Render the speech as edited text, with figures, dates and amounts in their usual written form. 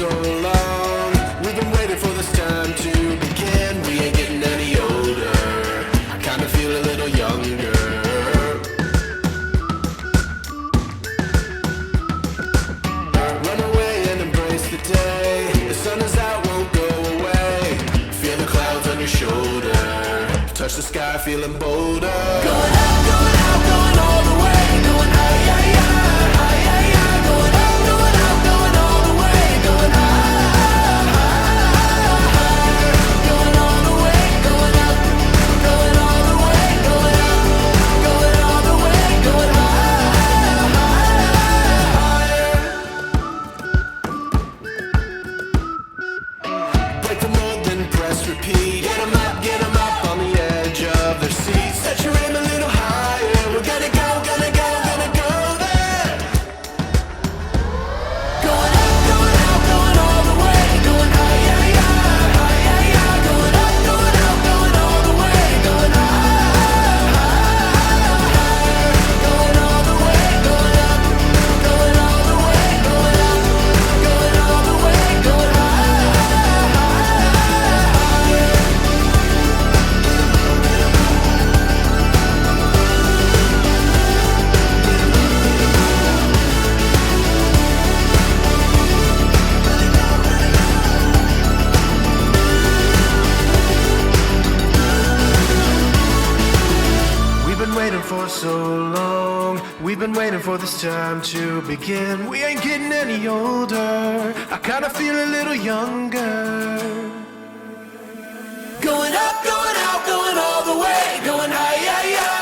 so long. We've been waiting for this time to begin. We ain't getting any older. I kinda feel a little younger. Run away and embrace the day. The sun is out, won't go away. Feel the clouds on your shoulder. Touch the sky, feeling bolder. Going up, going out, going all the way. Going high, yeah, yeah, high, yeah, yeah. Going up, going out, going all the way. Going high, going all the way. Going up, going all the way. Going up, going all the way. Going higher. Break the mold, then press repeat. Get 'em up on the edge of their seats. Set your aim a little higher. We're gonna go, gonna go, gonna go there. Going up, going out, going all the way. Going high, yeah, yeah, high, yeah, yeah. Going up, going out, going all the way. Going high, going all the way. Going up, going all the way. Going up, going all the way. Going high. We've been waiting for so long. We've been waiting for this time to begin. We ain't getting any older. I kinda feel a little younger. Going up, going out, going all the way. Going high, yeah, yeah.